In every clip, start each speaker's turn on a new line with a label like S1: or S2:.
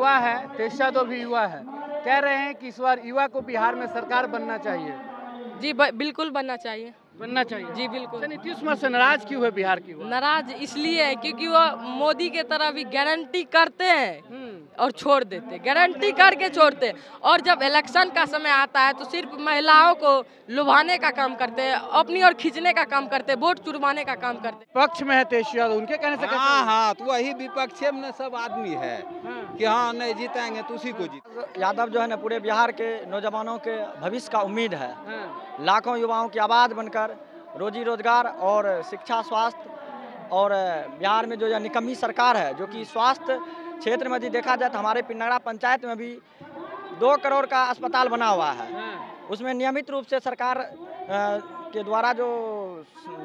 S1: युवा है, तेज यादव भी युवा है, कह रहे हैं कि इस बार युवा को बिहार में सरकार बनना चाहिए।
S2: जी बिल्कुल बनना चाहिए।
S1: बनना चाहिए
S2: जी बिल्कुल।
S1: नीतीश कुमार से नाराज क्यों है बिहार की?
S2: नाराज इसलिए है क्योंकि वो मोदी के तरह भी गारंटी करते हैं और छोड़ देते, गारंटी करके छोड़ते, और जब इलेक्शन का समय आता है तो सिर्फ महिलाओं को लुभाने का काम करते हैं, अपनी ओर खींचने का काम करते हैं, वोट चुरवाने का काम करते हैं।
S1: पक्ष में है तेज यादव, उनके कहने से
S3: हाँ, तो वही विपक्ष में सब आदमी है कि हाँ नहीं जीतेंगे तो उसी को जीत।
S4: यादव जो है ना पूरे बिहार के नौजवानों के भविष्य का उम्मीद है। लाखों युवाओं की आवाज़ बनकर रोजी रोजगार और शिक्षा स्वास्थ्य, और बिहार में जो यह निकम्मी सरकार है जो कि स्वास्थ्य क्षेत्र में यदि देखा जाए तो हमारे पिंडरा पंचायत में भी 2 करोड़ का अस्पताल बना हुआ है। उसमें नियमित रूप से सरकार के द्वारा जो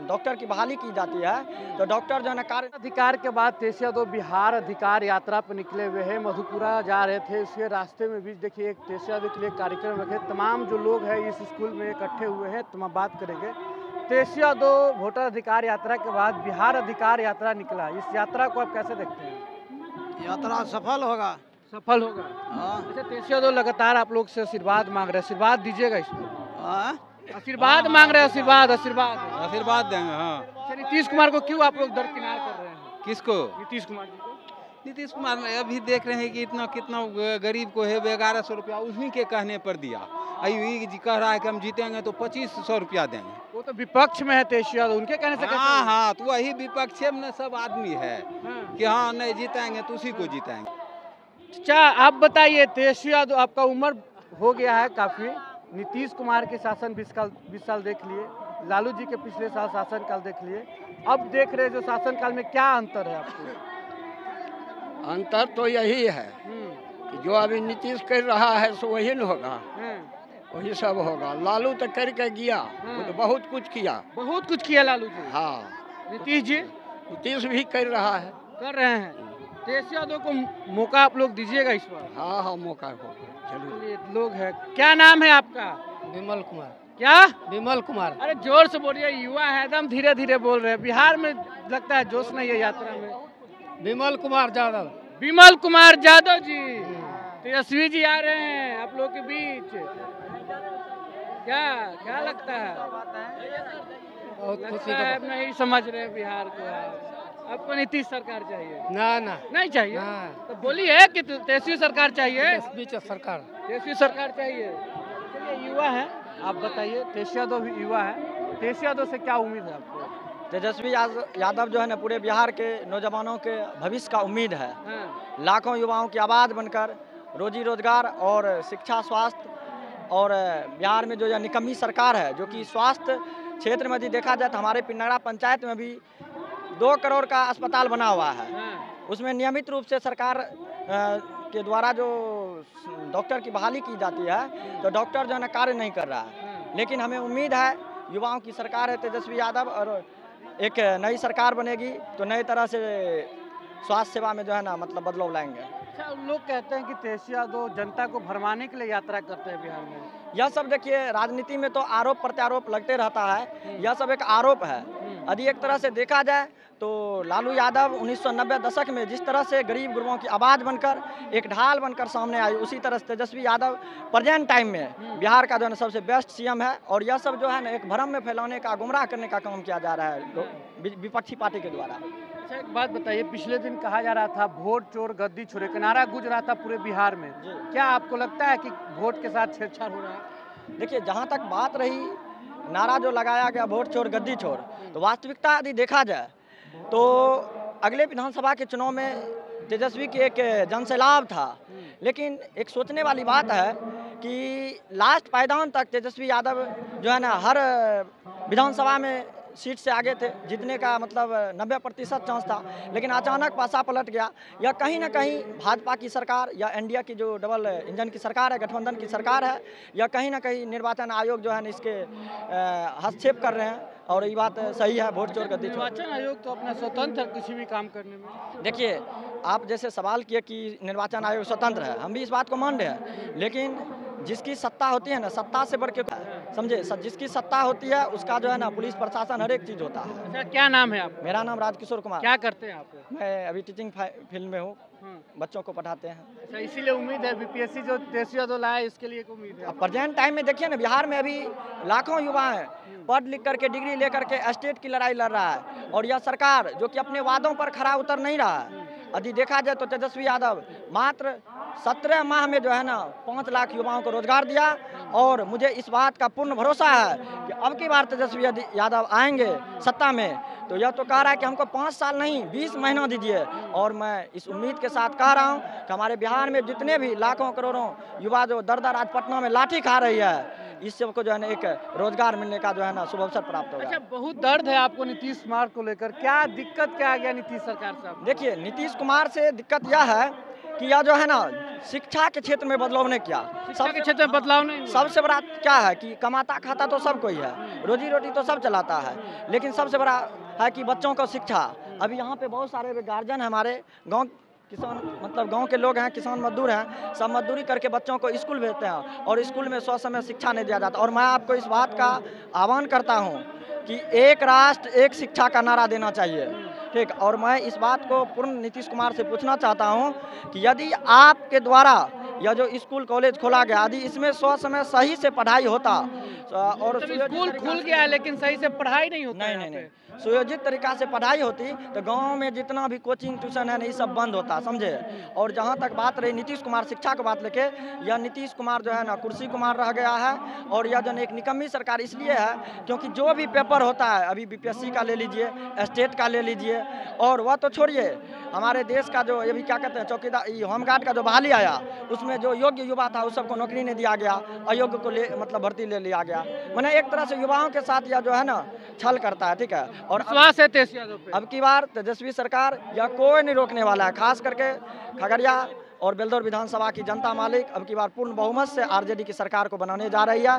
S4: डॉक्टर की बहाली की जाती है, तो डॉक्टर जो है ना कार्य
S1: अधिकार के बाद तेज यादव बिहार अधिकार यात्रा पर निकले हुए हैं, मधुपुरा जा रहे थे। उसके रास्ते में भी देखिए एक तेज यादव के लिए कार्यक्रम रखे, तमाम जो लोग हैं इस स्कूल में इकट्ठे हुए हैं। तो हम बात करेंगे तेज यादव वोटर अधिकार यात्रा के बाद बिहार अधिकार यात्रा निकला, इस यात्रा को आप कैसे देखते हैं?
S4: यात्रा सफल होगा।
S1: सफल होगा। अच्छा, तेज यादव लगातार आप लोग से आशीर्वाद मांग रहे हैं, आशीर्वाद दीजिएगा इस पर? आशीर्वाद मांग रहे हैं, आशीर्वाद
S3: आशीर्वाद देंगे। हाँ,
S1: नीतीश कुमार को क्यों आप लोग दरकिनार कर रहे हैं?
S3: किसको?
S1: नीतीश कुमार जी को।
S3: नीतीश कुमार अभी देख रहे हैं कि कितना गरीब को है 1100 रुपया उन्हीं के कहने पर दिया। अभी जी कह रहा है कि हम जीतेंगे तो 2500 रुपया देंगे।
S1: वो तो विपक्ष में है तेज यादव, उनके कहने से
S3: हाँ, तो वही विपक्ष में सब आदमी है कि हाँ नहीं जीतेंगे तो उसी को जीतेंगे।
S1: अच्छा, आप बताइए तेज यादव, आपका उम्र हो गया है काफी, नीतीश कुमार के शासन 20 साल देख लिए, लालू जी के पिछले साल शासन काल देख लिए, अब देख रहे जो शासन काल में क्या अंतर है आपको?
S5: अंतर तो यही है कि जो अभी नीतीश कर रहा है सो वही न होगा, वही सब होगा। लालू तो करके गया, वो तो बहुत कुछ किया
S1: लालू जी।
S5: हाँ,
S1: नीतीश
S5: भी कर रहा है,
S1: कर रहे हैं। तेज यादव को मौका आप लोग दीजिएगा इस बार?
S5: हाँ, मौका हो।
S1: चलिए, लोग है, क्या नाम है आपका?
S4: विमल कुमार।
S1: क्या?
S4: विमल कुमार।
S1: अरे जोर से बोलिए, युवा है, एकदम धीरे धीरे बोल रहे हैं। बिहार में लगता है जोश नहीं है यात्रा में।
S4: विमल कुमार यादव।
S1: विमल कुमार यादव जी, तेजस्वी जी आ रहे हैं आप लोगों के बीच, क्या लगता है?
S4: बहुत खुशी
S1: है, नहीं समझ रहे बिहार को। आपको नीतीश सरकार चाहिए?
S4: ना
S1: नहीं चाहिए
S4: ना।
S1: तो बोलिए कि तेजस्वी सरकार चाहिए? तेजस्वी सरकार चाहिए। चलिए, युवा है, आप बताइए, तेज यादव भी युवा है, तेज यादव से क्या उम्मीद है आपको?
S4: तेजस्वी यादव जो है ना पूरे बिहार के नौजवानों के भविष्य का उम्मीद है। लाखों युवाओं की आवाज़ बनकर रोजी रोजगार और शिक्षा स्वास्थ्य, और बिहार में जो यह निकम्मी सरकार है जो कि स्वास्थ्य क्षेत्र में यदि देखा जाए तो हमारे पिंडरा पंचायत में भी 2 करोड़ का अस्पताल बना हुआ है। उसमें नियमित रूप से सरकार के द्वारा जो डॉक्टर की बहाली की जाती है, तो डॉक्टर जो है ना कार्य नहीं कर रहा है। लेकिन हमें उम्मीद है, युवाओं की सरकार है तेजस्वी यादव, और एक नई सरकार बनेगी तो नई तरह से स्वास्थ्य सेवा में जो है ना मतलब बदलाव लाएंगे।
S1: अच्छा, लोग कहते हैं कि तेज यादव जनता को भरमाने के लिए यात्रा करते हैं बिहार में।
S4: यह सब देखिए, राजनीति में तो आरोप प्रत्यारोप लगते रहता है, यह सब एक आरोप है। यदि एक तरह से देखा जाए तो लालू यादव 1990 दशक में जिस तरह से गरीब गुरुओं की आवाज़ बनकर एक ढाल बनकर सामने आई, उसी तरह से तेजस्वी यादव प्रेजेंट टाइम में बिहार का जो है ना सबसे बेस्ट सीएम है। और यह सब जो है ना एक भ्रम में फैलाने का, गुमराह करने का काम किया जा रहा है विपक्षी पार्टी के द्वारा।
S1: अच्छा, एक बात बताइए, पिछले दिन कहा जा रहा था वोट चोर गद्दी छोड़े का नारा गूंज रहा था पूरे बिहार में, क्या आपको लगता है कि वोट के साथ छेड़छाड़ हो रहा है?
S4: देखिए, जहाँ तक बात रही नारा जो लगाया गया वोट चोर गद्दी चोर, तो वास्तविकता यदि देखा जाए तो अगले विधानसभा के चुनाव में तेजस्वी की एक जनसैलाब था। लेकिन एक सोचने वाली बात है कि लास्ट पायदान तक तेजस्वी यादव जो है ना हर विधानसभा में सीट से आगे थे, जीतने का मतलब 90% चांस था। लेकिन अचानक पासा पलट गया। या कहीं ना कहीं भाजपा की सरकार या इंडिया की जो डबल इंजन की सरकार है, गठबंधन की सरकार है, या कहीं ना कहीं निर्वाचन आयोग जो है ना इसके हस्तक्षेप कर रहे हैं। और ये बात सही है, वोट चोर गद्दी चोर।
S1: निर्वाचन आयोग तो अपना स्वतंत्र है किसी भी काम करने में।
S4: देखिए, आप जैसे सवाल किए कि निर्वाचन आयोग स्वतंत्र है, हम भी इस बात को मान रहे हैं। लेकिन जिसकी सत्ता होती है ना, सत्ता से बढ़ के समझे, जिसकी सत्ता होती है उसका जो है ना पुलिस प्रशासन हर एक चीज़ होता है।
S1: अच्छा, क्या नाम है आपका?
S4: मेरा नाम राजकिशोर कुमार।
S1: क्या करते हैं आप?
S4: मैं अभी टीचिंग फील्ड में हूँ। बच्चों को पढ़ाते हैं।
S1: अच्छा, इसीलिए उम्मीद है बीपीएससी जो तेजस्वी यादव लाया इसके लिए एक उम्मीद है।
S4: अब प्रेजेंट टाइम में देखिए ना, बिहार में अभी लाखों युवा हैं पढ़ लिख करके डिग्री लेकर के स्टेट की लड़ाई लड़ रहा है, और यह सरकार जो कि अपने वादों पर खरा उतर नहीं रहा है। यदि देखा जाए तो तेजस्वी यादव मात्र 17 माह में जो है ना 5 लाख युवाओं को रोजगार दिया, और मुझे इस बात का पूर्ण भरोसा है कि अब की बार तेजस्वी यादव आएंगे सत्ता में तो यह तो कह रहा है कि हमको 5 साल नहीं 20 महीना दीजिए। और मैं इस उम्मीद के साथ कह रहा हूं कि हमारे बिहार में जितने भी लाखों करोड़ों युवा जो दर आज पटना में लाठी खा रही है, इस सबको जो है ना एक रोजगार मिलने का जो है ना शुभ अवसर प्राप्त होगा।
S1: अच्छा, बहुत दर्द है आपको नीतीश कुमार को लेकर, क्या दिक्कत क्या आ गया नीतीश सरकार साहब?
S4: देखिए, नीतीश कुमार से दिक्कत यह है कि यह जो है ना शिक्षा के क्षेत्र में बदलाव नहीं किया।
S1: शिक्षा के क्षेत्र में बदलाव नहीं हुआ।
S4: सबसे बड़ा क्या है कि कमाता खाता तो सब कोई है, रोजी रोटी तो सब चलाता है, लेकिन सबसे बड़ा है कि बच्चों को शिक्षा। अभी यहाँ पे बहुत सारे गार्जियन है हमारे गांव, किसान मतलब गांव के लोग हैं, किसान मजदूर हैं, सब मजदूरी करके बच्चों को स्कूल भेजते हैं और स्कूल में समय शिक्षा नहीं दिया जाता। और मैं आपको इस बात का आह्वान करता हूँ कि एक राष्ट्र एक शिक्षा का नारा देना चाहिए, ठीक। और मैं इस बात को पूर्ण नीतीश कुमार से पूछना चाहता हूँ कि यदि आपके द्वारा यह जो स्कूल कॉलेज खोला गया, यदि इसमें समय सही से पढ़ाई होता और
S1: स्कूल खुल गया है लेकिन सही से पढ़ाई नहीं होता।
S4: नहीं, सुयोजित तरीका से पढ़ाई होती तो गांव में जितना भी कोचिंग ट्यूशन है ये सब बंद होता, समझे। और जहां तक बात रही नीतीश कुमार शिक्षा की बात लेके, यह नीतीश कुमार जो है ना कुर्सी कुमार रह गया है। और यह जो एक निकम्मी सरकार इसलिए है क्योंकि जो भी पेपर होता है, अभी बीपीएससी का ले लीजिए, स्टेट का ले लीजिए, और वह तो छोड़िए, हमारे देश का जो ये भी क्या कहते हैं चौकीदार होमगार्ड का जो बहाली आया, उसमें जो योग्य युवा था उस सबको नौकरी नहीं दिया गया, अयोग्य को मतलब भर्ती ले लिया गया। मैंने एक तरह से युवाओं के साथ यह जो है ना छल करता है, ठीक है। और
S1: विश्वास है तेजस्वी यादव पे?
S4: अब की बार तेजस्वी सरकार या कोई नहीं रोकने वाला है, खास करके खगड़िया और बेलदौर विधानसभा की जनता मालिक अब की बार पूर्ण बहुमत से आरजेडी की सरकार को बनाने जा रही है।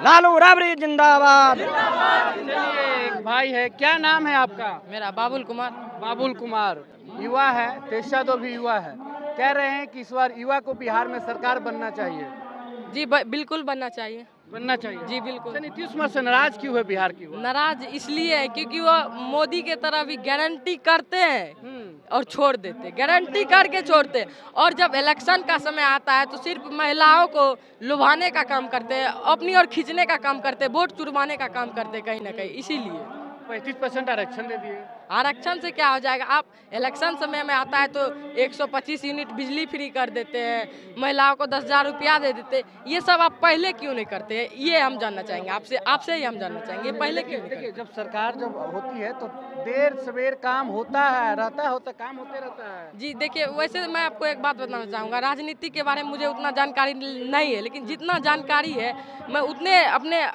S4: लालू राबड़ी जिंदाबाद।
S1: एक भाई है, क्या नाम है आपका?
S2: मेरा बाबुल कुमार।
S1: बाबुल कुमार युवा है, तेजस्वी यादव भी युवा है, कह रहे हैं कि इस बार युवा को बिहार में सरकार बनना चाहिए।
S2: जी बिल्कुल बनना चाहिए।
S1: बनना चाहिए
S2: जी बिल्कुल।
S1: नीतीश कुमार से नाराज क्यों है बिहार की?
S2: नाराज इसलिए है क्योंकि वो मोदी के तरह भी गारंटी करते हैं और छोड़ देते, गारंटी करके छोड़ते, और जब इलेक्शन का समय आता है तो सिर्फ महिलाओं को लुभाने का काम करते हैं, अपनी ओर खींचने का काम करते, वोट चुरवाने का काम करते कहीं ना कहीं। इसीलिए
S1: 35% आरक्षण दे दिए।
S2: आरक्षण से क्या हो जाएगा? आप इलेक्शन समय में आता है तो 125 यूनिट बिजली फ्री कर देते हैं, महिलाओं को 10,000 रुपया दे देते। ये सब आप पहले क्यों नहीं करते? ये हम जानना चाहेंगे आपसे ही हम जानना चाहेंगे, पहले क्यों नहीं करते?
S1: जब सरकार जब होती है तो देर सवेर काम होता है, काम होते रहता है।
S2: जी देखिए, वैसे मैं आपको एक बात बताना चाहूँगा, राजनीति के बारे में मुझे उतना जानकारी नहीं है, लेकिन जितना जानकारी है मैं उतने अपने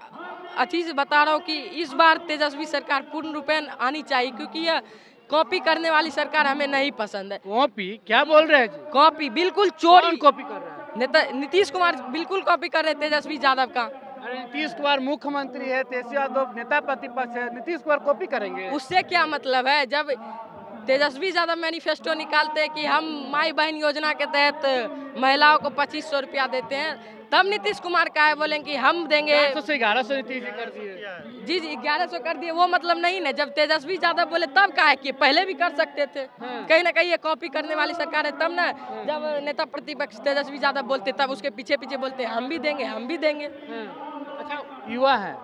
S2: अच्छी से बता रहा हूँ कि इस बार तेजस्वी सरकार पूर्ण रूपेण आनी चाहिए, क्योंकि यह कॉपी करने वाली सरकार हमें नहीं पसंद है।
S1: कॉपी क्या बोल रहे हैं जी?
S2: कॉपी बिल्कुल चोरी।
S1: कॉपी कर रहा है
S2: नीतीश कुमार बिल्कुल कॉपी कर रहे हैं तेजस्वी यादव का।
S1: अरे नीतीश कुमार मुख्यमंत्री है, तेजस्वी यादव नेता प्रतिपक्ष है, नीतीश कुमार कॉपी करेंगे?
S2: उससे क्या मतलब है? जब तेजस्वी यादव मैनिफेस्टो निकालते हैं कि हम माई बहन योजना के तहत महिलाओं को 2500 रुपया देते हैं, तब नीतीश कुमार का है बोलें कि हम देंगे
S1: 400 से 1100 नीतीश जी कर दिए।
S2: जी 1100 कर दिए, वो मतलब नहीं ना। जब तेजस्वी यादव बोले तब का है कि पहले भी कर सकते थे। कहीं ना कहीं ये कॉपी करने वाली सरकार है, तब ना जब नेता प्रतिपक्ष तेजस्वी यादव बोलते तब उसके पीछे पीछे बोलते हम भी देंगे।
S1: अच्छा, युवा है,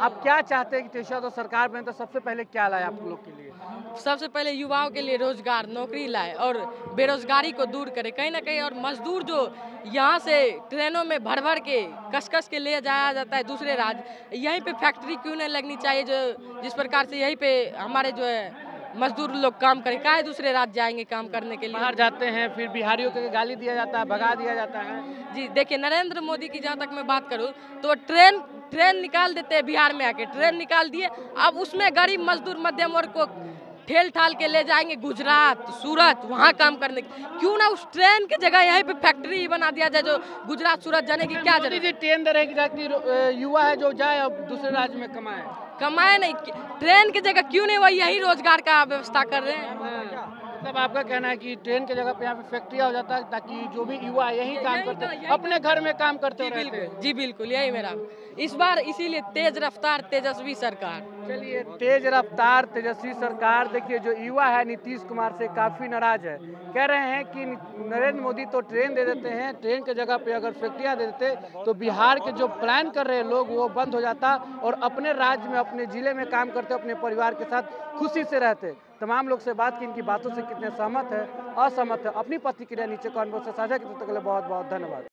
S1: आप क्या चाहते हैं कि तेजस्वी यादव सरकार बने तो सबसे पहले क्या लाए आप लोग के लिए?
S2: सबसे पहले युवाओं के लिए रोजगार, नौकरी लाए और बेरोजगारी को दूर करे कहीं ना कहीं। और मजदूर जो यहाँ से ट्रेनों में भर भर के कस के ले जाया जाता है दूसरे राज्य, यहीं पे फैक्ट्री क्यों नहीं लगनी चाहिए? जो जिस प्रकार से यहीं पे हमारे जो है मजदूर लोग काम करें, काहे दूसरे राज्य जाएंगे काम करने के लिए?
S1: बाहर जाते हैं, फिर बिहारियों को गाली दिया जाता है, भगा दिया जाता है।
S2: जी देखिए, नरेंद्र मोदी की जहाँ तक मैं बात करूँ तो ट्रेन निकाल देते हैं बिहार में आके, ट्रेन निकाल दिए, अब उसमें गरीब मजदूर मध्यम वर्ग को ठेल ठाल के ले जाएंगे गुजरात, सूरत, वहाँ काम करने। क्यों ना उस ट्रेन की जगह यहीं पे फैक्ट्री बना दिया जाए, जो गुजरात सूरत जाने की क्या जरूरत?
S1: ट्रेन दे रहे कि युवा है जो जाए अब दूसरे राज्य में कमाए
S2: नहीं, ट्रेन की जगह क्यों नहीं वही यही रोजगार का व्यवस्था कर रहे हैं?
S1: मतलब आपका कहना है कि ट्रेन की जगह पे यहाँ पे फैक्ट्रिया हो जाता है ताकि जो भी युवा यही काम करते हैं, अपने घर में काम करते रहते हैं।
S2: जी बिल्कुल, यही मेरा इस बार इसीलिए तेज रफ्तार तेजस्वी सरकार।
S1: चलिए, तेज रफ्तार तेजस्वी सरकार देखिए जो युवा है नीतीश कुमार से काफ़ी नाराज है। कह रहे हैं कि नरेंद्र मोदी तो ट्रेन दे देते हैं, ट्रेन के जगह पे अगर फैक्ट्रियाँ दे देते तो बिहार के जो प्लान कर रहे हैं लोग वो बंद हो जाता और अपने राज्य में अपने ज़िले में काम करते अपने परिवार के साथ खुशी से रहते। तमाम लोग से बात की, इनकी बातों से कितने सहमत है असहमत है, अपनी प्रतिक्रिया नीचे कमेंट बॉक्स से साझा करने के लिए बहुत बहुत धन्यवाद।